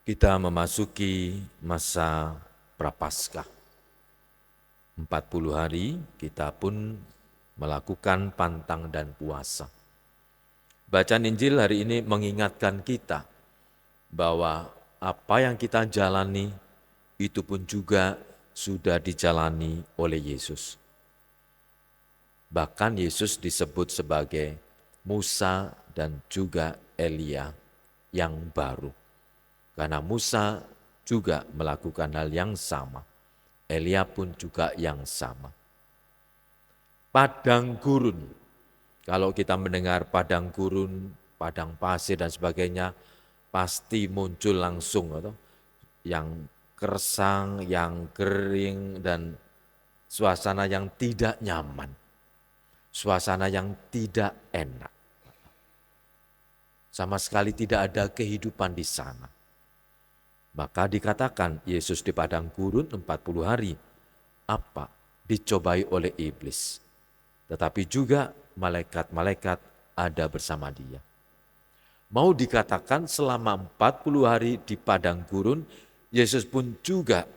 Kita memasuki masa Prapaskah. 40 hari kita pun melakukan pantang dan puasa. Bacaan Injil hari ini mengingatkan kita bahwa apa yang kita jalani itu pun juga sudah dijalani oleh Yesus. Bahkan Yesus disebut sebagai Musa dan juga Elia yang baru. Karena Musa juga melakukan hal yang sama. Elia pun juga yang sama. Padang gurun. Kalau kita mendengar padang gurun, padang pasir dan sebagainya, pasti muncul langsung atau yang kersang, yang kering, dan suasana yang tidak nyaman. Suasana yang tidak enak. Sama sekali tidak ada kehidupan di sana. Maka dikatakan Yesus di padang gurun 40 hari. Apa? Dicobai oleh iblis. Tetapi juga malaikat-malaikat ada bersama dia. Mau dikatakan selama 40 hari di padang gurun, Yesus pun juga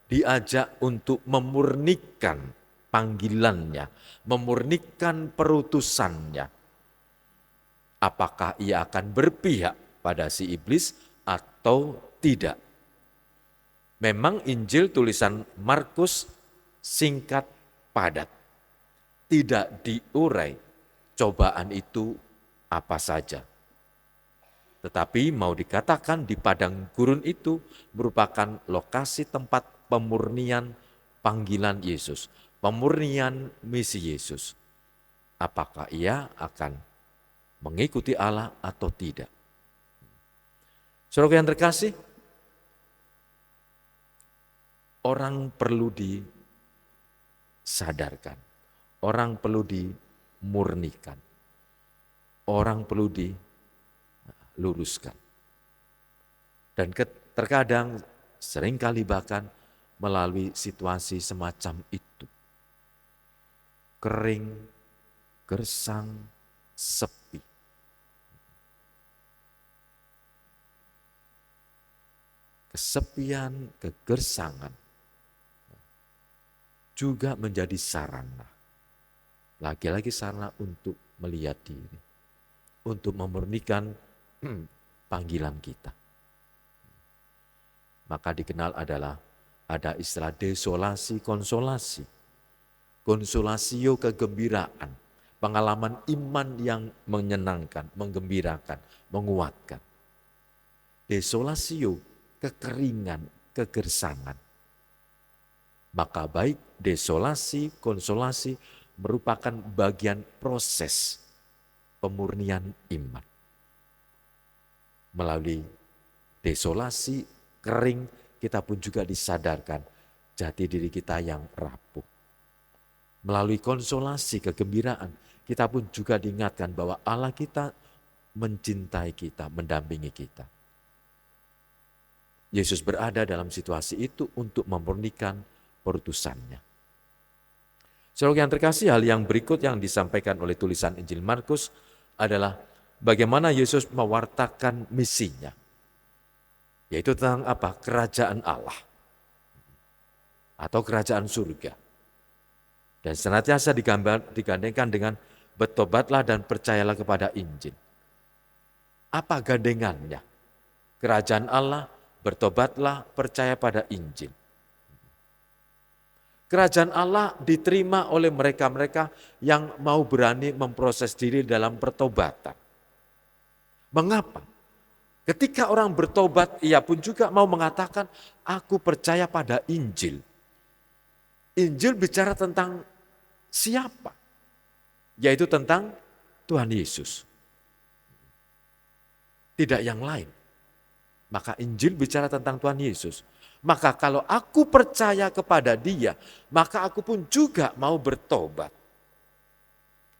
diajak untuk memurnikan panggilannya, memurnikan perutusannya. Apakah ia akan berpihak pada si iblis atau tidak? Memang Injil tulisan Markus singkat padat. Tidak diurai cobaan itu apa saja. Tetapi mau dikatakan di padang gurun itu merupakan lokasi tempat pemurnian panggilan Yesus. Pemurnian misi Yesus. Apakah ia akan mengikuti Allah atau tidak? Saudara yang terkasih, orang perlu disadarkan, orang perlu dimurnikan, orang perlu diluruskan. Dan terkadang seringkali bahkan melalui situasi semacam itu. Kering, gersang, sepi. Kesepian, kegersangan juga menjadi sarana. Lagi-lagi sarana untuk melihat diri. Untuk memurnikan panggilan kita. Maka dikenal ada istilah desolasi, konsolasi. Konsolasio kegembiraan. Pengalaman iman yang menyenangkan, menggembirakan, menguatkan. Desolasio, kekeringan, kegersangan. Maka baik desolasi, konsolasi merupakan bagian proses pemurnian iman. Melalui desolasi, kering, kita pun juga disadarkan jati diri kita yang rapuh. Melalui konsolasi, kegembiraan, kita pun juga diingatkan bahwa Allah kita mencintai kita, mendampingi kita. Yesus berada dalam situasi itu untuk memurnikan perutusannya. Saudara yang terkasih, hal yang berikut yang disampaikan oleh tulisan Injil Markus adalah bagaimana Yesus mewartakan misinya. Yaitu tentang apa? Kerajaan Allah. Atau kerajaan surga. Dan senantiasa digandengkan dengan bertobatlah dan percayalah kepada Injil. Apa gandengannya? Kerajaan Allah, bertobatlah, percaya pada Injil. Kerajaan Allah diterima oleh mereka-mereka yang mau berani memproses diri dalam pertobatan. Mengapa? Ketika orang bertobat, ia pun juga mau mengatakan, aku percaya pada Injil. Injil bicara tentang siapa? Yaitu tentang Tuhan Yesus. Tidak yang lain. Maka Injil bicara tentang Tuhan Yesus. Maka kalau aku percaya kepada Dia, maka aku pun juga mau bertobat.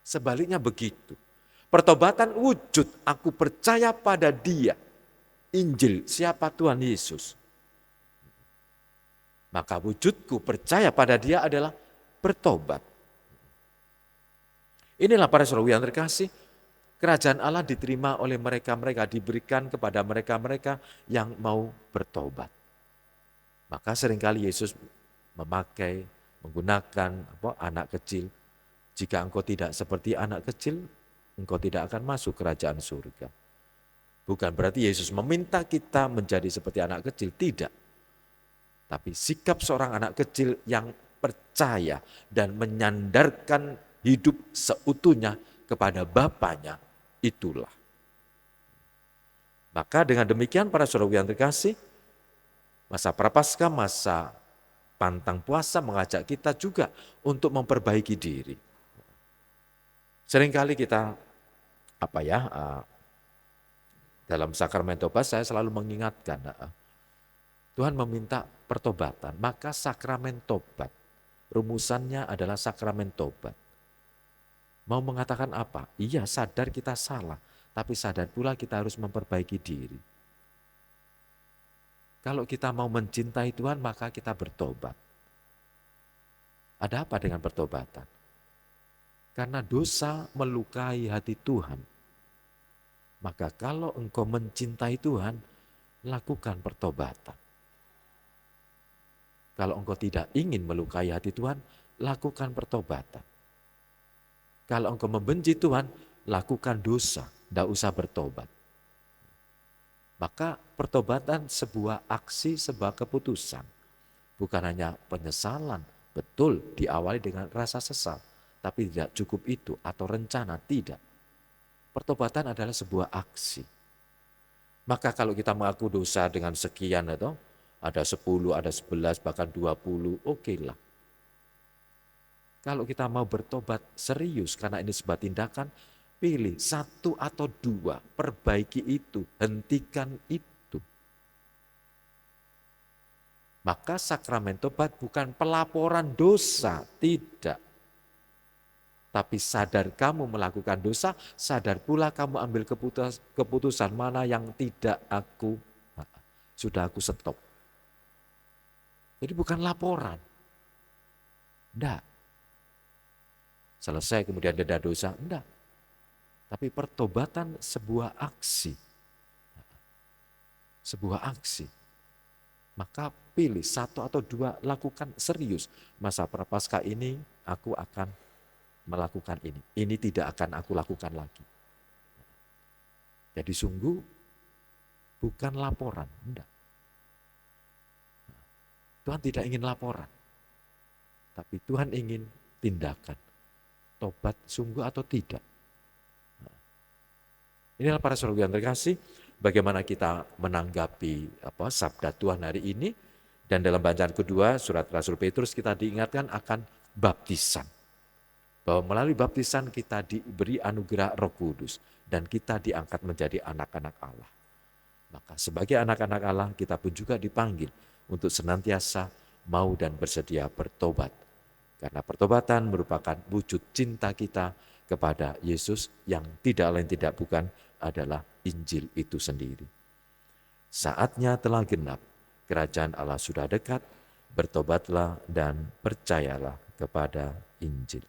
Sebaliknya begitu. Pertobatan wujud, aku percaya pada Dia. Injil, siapa Tuhan Yesus? Maka wujudku percaya pada Dia adalah bertobat. Inilah para saudara yang terkasih, Kerajaan Allah diterima oleh mereka-mereka, diberikan kepada mereka-mereka yang mau bertobat. Maka seringkali Yesus menggunakan anak kecil. Jika engkau tidak seperti anak kecil, engkau tidak akan masuk kerajaan surga. Bukan berarti Yesus meminta kita menjadi seperti anak kecil, tidak. Tapi sikap seorang anak kecil yang percaya dan menyandarkan hidup seutuhnya kepada Bapaknya, itulah. Maka dengan demikian para saudara yang terkasih, masa prapaskah, masa pantang puasa mengajak kita juga untuk memperbaiki diri. Seringkali kita dalam sakramen tobat saya selalu mengingatkan, Tuhan meminta pertobatan, maka sakramen tobat, rumusannya adalah sakramen tobat. Mau mengatakan apa? Iya, sadar kita salah, tapi sadar pula kita harus memperbaiki diri. Kalau kita mau mencintai Tuhan, maka kita bertobat. Ada apa dengan pertobatan? Karena dosa melukai hati Tuhan. Maka kalau engkau mencintai Tuhan, lakukan pertobatan. Kalau engkau tidak ingin melukai hati Tuhan, lakukan pertobatan. Kalau engkau membenci Tuhan, lakukan dosa, tidak usah bertobat. Maka pertobatan sebuah aksi, sebuah keputusan. Bukan hanya penyesalan, betul diawali dengan rasa sesal. Tapi tidak cukup itu atau rencana, tidak. Pertobatan adalah sebuah aksi. Maka kalau kita mengaku dosa dengan sekian atau ada 10, ada 11, bahkan 20, oke lah. Kalau kita mau bertobat serius karena ini sebuah tindakan, pilih 1 atau 2, perbaiki itu, hentikan itu. Maka sakramen tobat bukan pelaporan dosa, tidak. Tapi sadar kamu melakukan dosa, sadar pula kamu ambil keputusan mana yang tidak sudah aku stop. Jadi bukan laporan. Enggak. Selesai kemudian denda dosa, enggak. Tapi pertobatan sebuah aksi. Sebuah aksi. Maka pilih 1 atau 2, lakukan serius. Masa prapaskah ini aku akan melakukan ini. Ini tidak akan aku lakukan lagi. Jadi sungguh bukan laporan, enggak. Tuhan tidak ingin laporan. Tapi Tuhan ingin tindakan. Tobat sungguh atau tidak. Inilah para saudara yang terkasih, bagaimana kita menanggapi sabda Tuhan hari ini. Dan dalam bacaan kedua surat Rasul Petrus kita diingatkan akan baptisan. Bahwa melalui baptisan kita diberi anugerah Roh Kudus dan kita diangkat menjadi anak-anak Allah. Maka sebagai anak-anak Allah kita pun juga dipanggil untuk senantiasa mau dan bersedia bertobat. Karena pertobatan merupakan wujud cinta kita kepada Yesus yang tidak lain tidak bukan adalah Injil itu sendiri. Saatnya telah genap, kerajaan Allah sudah dekat, bertobatlah dan percayalah kepada Injil.